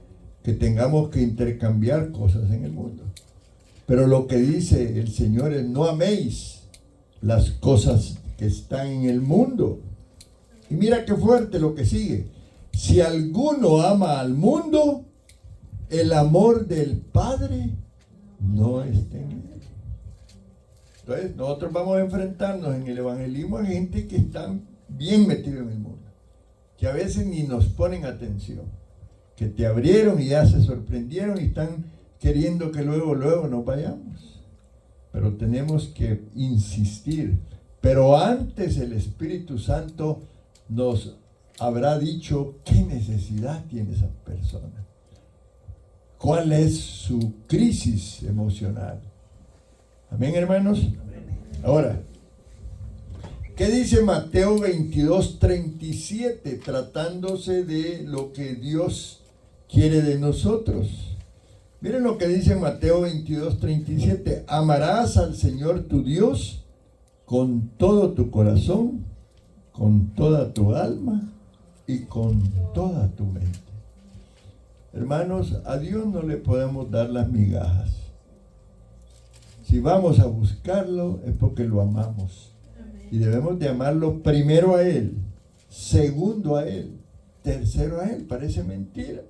que tengamos que intercambiar cosas en el mundo. Pero lo que dice el Señor es: no améis las cosas que están en el mundo. Y mira qué fuerte lo que sigue. Si alguno ama al mundo, el amor del Padre no está en él. Entonces, nosotros vamos a enfrentarnos en el evangelismo a gente que están bien metidos en el mundo, que a veces ni nos ponen atención, que te abrieron y ya se sorprendieron y están queriendo que luego nos vayamos. Pero tenemos que insistir. Pero antes el Espíritu Santo nos habrá dicho qué necesidad tiene esa persona, cuál es su crisis emocional. Amén, hermanos. Ahora, ¿qué dice Mateo 22:37? Tratándose de lo que Dios quiere de nosotros. Miren lo que dice Mateo 22:37. Amarás al Señor tu Dios con todo tu corazón, con toda tu alma y con toda tu mente. Hermanos, a Dios no le podemos dar las migajas. Si vamos a buscarlo es porque lo amamos. Y debemos de amarlo primero a Él, segundo a Él, tercero a Él. Parece mentira.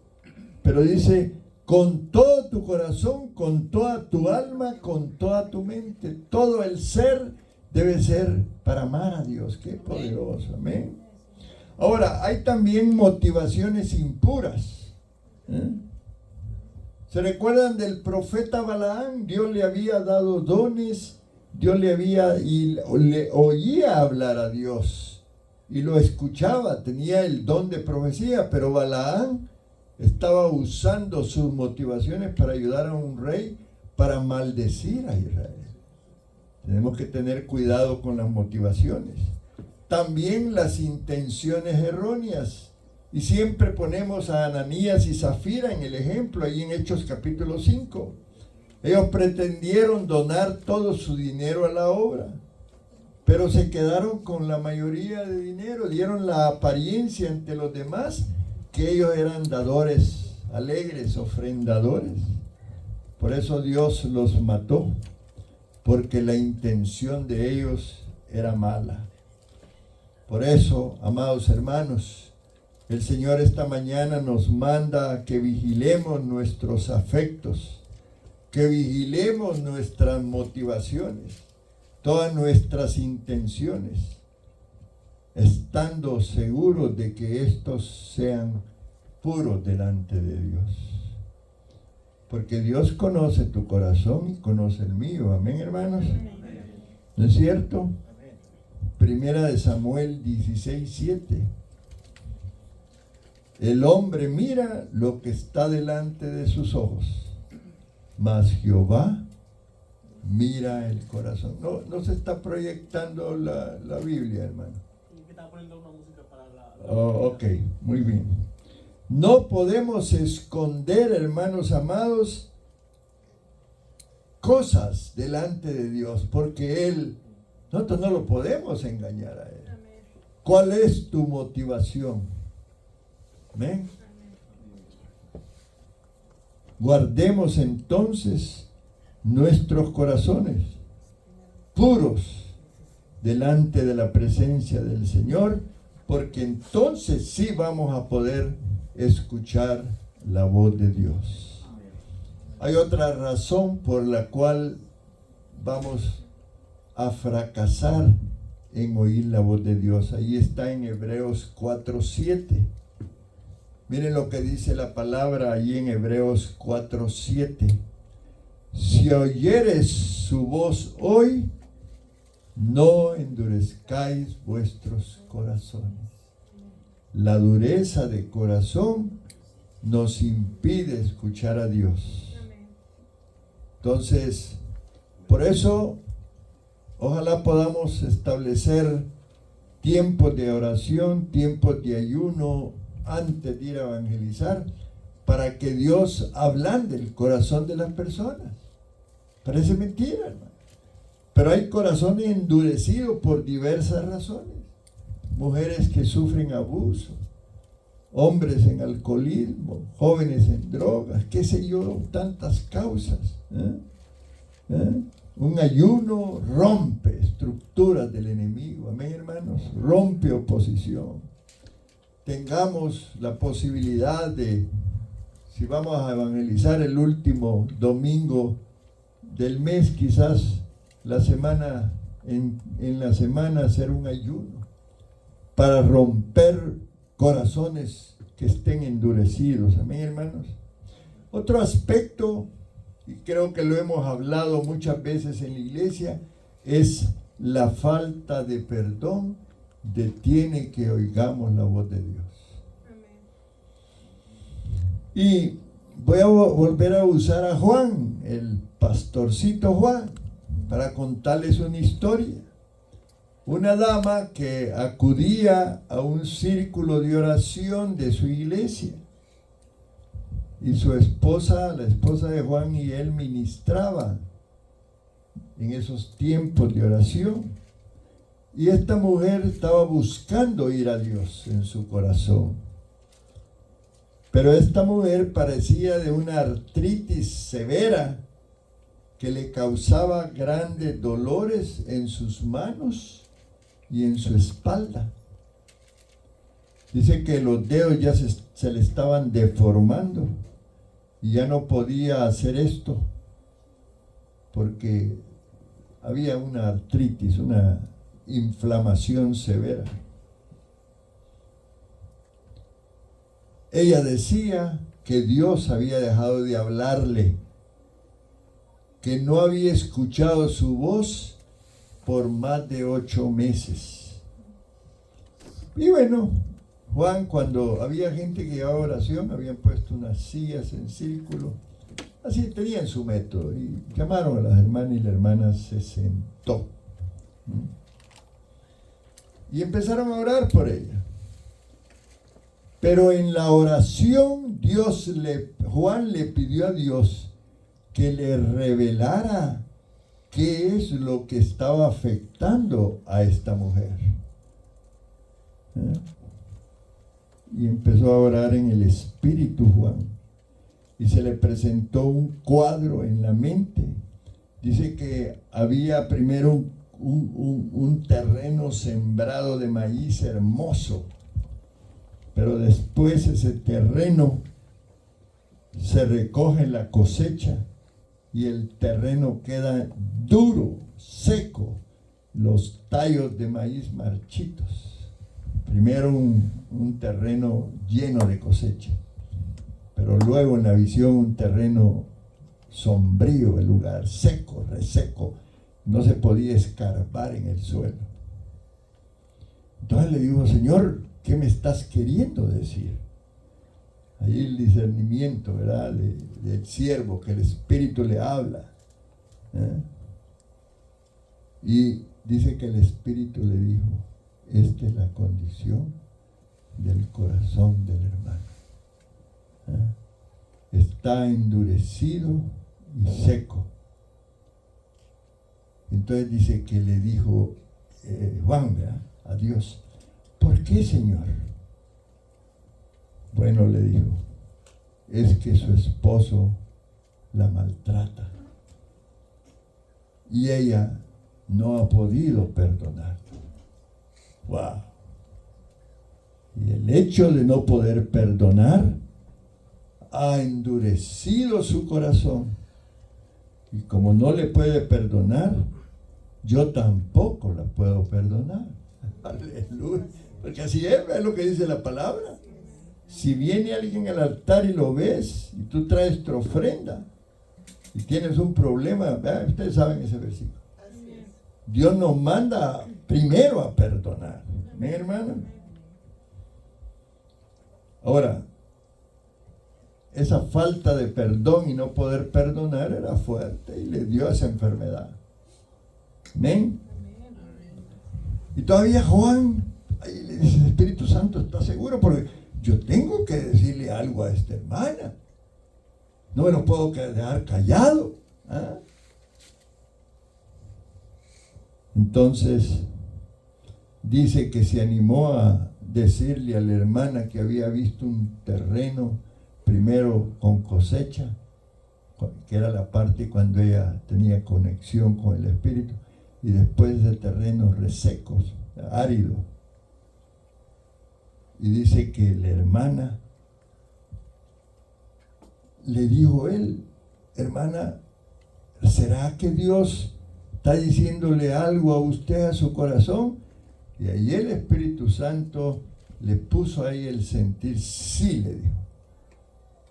Pero dice, con todo tu corazón, con toda tu alma, con toda tu mente. Todo el ser debe ser para amar a Dios. Qué poderoso. Amén. Ahora, hay también motivaciones impuras. ¿Se recuerdan del profeta Balaam? Dios le había dado dones, Dios le oía hablar a Dios y lo escuchaba, tenía el don de profecía, pero Balaam estaba usando sus motivaciones para ayudar a un rey para maldecir a Israel. Tenemos que tener cuidado con las motivaciones. También las intenciones erróneas. Y siempre ponemos a Ananías y Zafira en el ejemplo, ahí en Hechos capítulo 5. Ellos pretendieron donar todo su dinero a la obra, pero se quedaron con la mayoría de dinero, dieron la apariencia ante los demás que ellos eran dadores alegres, ofrendadores. Por eso Dios los mató, porque la intención de ellos era mala. Por eso, amados hermanos, el Señor esta mañana nos manda que vigilemos nuestros afectos, que vigilemos nuestras motivaciones, todas nuestras intenciones, estando seguros de que estos sean puros delante de Dios. Porque Dios conoce tu corazón y conoce el mío. Amén, hermanos. ¿No es cierto? Primera de Samuel 16:7. El hombre mira lo que está delante de sus ojos, mas Jehová mira el corazón. No se está proyectando la Biblia, hermano. Estaba poniendo una música para la... Ok, muy bien. No podemos esconder, hermanos amados, cosas delante de Dios, porque nosotros no lo podemos engañar a Él. ¿Cuál es tu motivación? ¿Amén? Guardemos entonces nuestros corazones puros delante de la presencia del Señor, porque entonces sí vamos a poder escuchar la voz de Dios. Hay otra razón por la cual vamos a fracasar en oír la voz de Dios. Ahí está en Hebreos 4:7. Miren lo que dice la palabra allí en Hebreos 4:7. Si oyeres su voz hoy, no endurezcáis vuestros corazones. La dureza de corazón nos impide escuchar a Dios. Entonces, por eso, ojalá podamos establecer tiempos de oración, tiempos de ayuno antes de ir a evangelizar, para que Dios ablande el corazón de las personas. Parece mentira, hermano. Pero hay corazones endurecidos por diversas razones. Mujeres que sufren abuso, hombres en alcoholismo, jóvenes en drogas, qué sé yo, tantas causas. Un ayuno rompe estructuras del enemigo, amén, hermanos, rompe oposición. Tengamos la posibilidad de, si vamos a evangelizar el último domingo del mes, quizás la semana, en la semana hacer un ayuno para romper corazones que estén endurecidos, amén, hermanos. Otro aspecto, y creo que lo hemos hablado muchas veces en la iglesia, es la falta de perdón detiene que oigamos la voz de Dios. Y voy a volver a usar a Juan, el pastorcito Juan, para contarles una historia. Una dama que acudía a un círculo de oración de su iglesia. Y su esposa, la esposa de Juan, y él ministraban en esos tiempos de oración. Y esta mujer estaba buscando ir a Dios en su corazón. Pero esta mujer parecía de una artritis severa que le causaba grandes dolores en sus manos y en su espalda. Dice que los dedos ya se le estaban deformando y ya no podía hacer esto porque había una artritis, una inflamación severa. Ella decía que Dios había dejado de hablarle, que no había escuchado su voz por más de 8 meses. Y bueno, Juan, cuando había gente que llevaba oración, habían puesto unas sillas en círculo, así tenían su método, y llamaron a las hermanas y la hermana se sentó. Y empezaron a orar por ella. Pero en la oración, Juan le pidió a Dios que le revelara qué es lo que estaba afectando a esta mujer. Y empezó a orar en el Espíritu Juan. Y se le presentó un cuadro en la mente. Dice que había primero un terreno sembrado de maíz hermoso. Pero después ese terreno se recoge la cosecha y el terreno queda duro, seco, los tallos de maíz marchitos. Primero un terreno lleno de cosecha, pero luego en la visión un terreno sombrío, el lugar seco, reseco, no se podía escarbar en el suelo. Entonces le digo, Señor, ¿qué me estás queriendo decir? Ahí el discernimiento, ¿verdad? Del siervo, que el Espíritu le habla. Y dice que el Espíritu le dijo, esta es la condición del corazón del hermano. Está endurecido y seco. Entonces dice que le dijo Juan, ¿verdad? A Dios, ¿por qué, Señor? Bueno, le dijo, es que su esposo la maltrata y ella no ha podido perdonar. ¡Wow! Y el hecho de no poder perdonar ha endurecido su corazón. Y como no le puede perdonar, yo tampoco la puedo perdonar. Aleluya. Porque así es lo que dice la palabra. Si viene alguien al altar y lo ves, y tú traes tu ofrenda, y tienes un problema, ¿verdad? Ustedes saben ese versículo. Dios nos manda primero a perdonar. ¿Mi hermano? Ahora, esa falta de perdón y no poder perdonar era fuerte y le dio esa enfermedad. ¿Amén? Y todavía Juan, ahí le dice, el Espíritu Santo está seguro, porque yo tengo que decirle algo a esta hermana. No me lo puedo quedar callado. Entonces, dice que se animó a decirle a la hermana que había visto un terreno primero con cosecha, que era la parte cuando ella tenía conexión con el Espíritu, y después de terrenos resecos, áridos. Y dice que la hermana le dijo él, hermana, ¿será que Dios está diciéndole algo a usted, a su corazón? Y ahí el Espíritu Santo le puso ahí el sentir, sí, le dijo,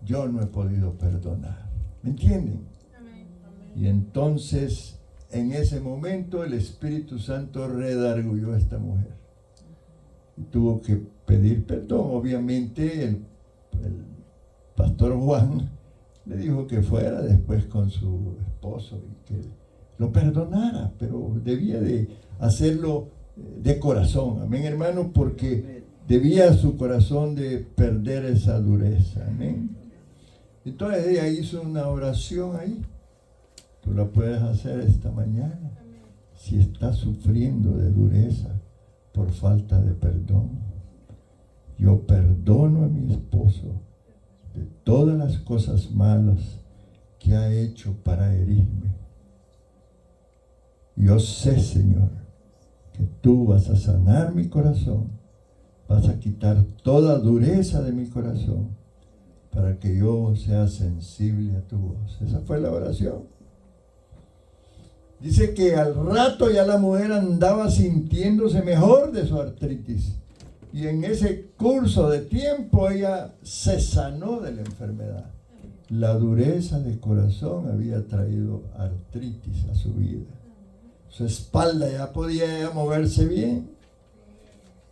yo no he podido perdonar. ¿Me entienden? Amén. Y entonces, en ese momento, el Espíritu Santo redarguyó a esta mujer. Y tuvo que pedir perdón. Obviamente, el pastor Juan le dijo que fuera después con su esposo y que lo perdonara, pero debía de hacerlo de corazón. Amén, hermano, porque debía su corazón de perder esa dureza. Amén. Entonces ella hizo una oración ahí. Tú la puedes hacer esta mañana. Si estás sufriendo de dureza por falta de perdón, yo perdono a mi esposo de todas las cosas malas que ha hecho para herirme. Yo sé, Señor, que tú vas a sanar mi corazón, vas a quitar toda dureza de mi corazón, para que yo sea sensible a tu voz. Esa fue la oración. Dice que al rato ya la mujer andaba sintiéndose mejor de su artritis. Y en ese curso de tiempo ella se sanó de la enfermedad. La dureza de corazón había traído artritis a su vida. Su espalda ya podía moverse bien.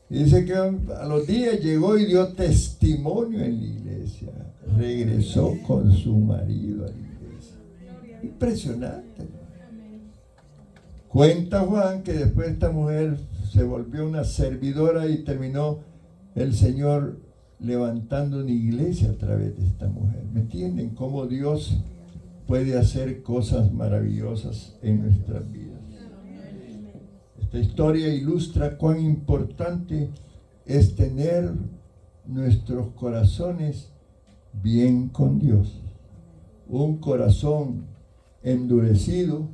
Y dice que a los días llegó y dio testimonio en la iglesia. Regresó con su marido a la iglesia. Impresionante. Cuenta Juan que después esta mujer se volvió una servidora y terminó el Señor levantando una iglesia a través de esta mujer. ¿Me entienden? Cómo Dios puede hacer cosas maravillosas en nuestras vidas. Esta historia ilustra cuán importante es tener nuestros corazones bien con Dios. Un corazón endurecido,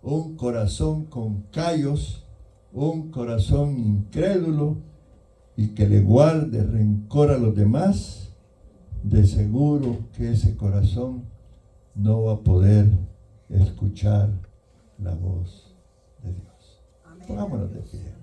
un corazón con callos, un corazón incrédulo y que le guarde rencor a los demás, de seguro que ese corazón no va a poder escuchar la voz de Dios. Pongámonos de pie.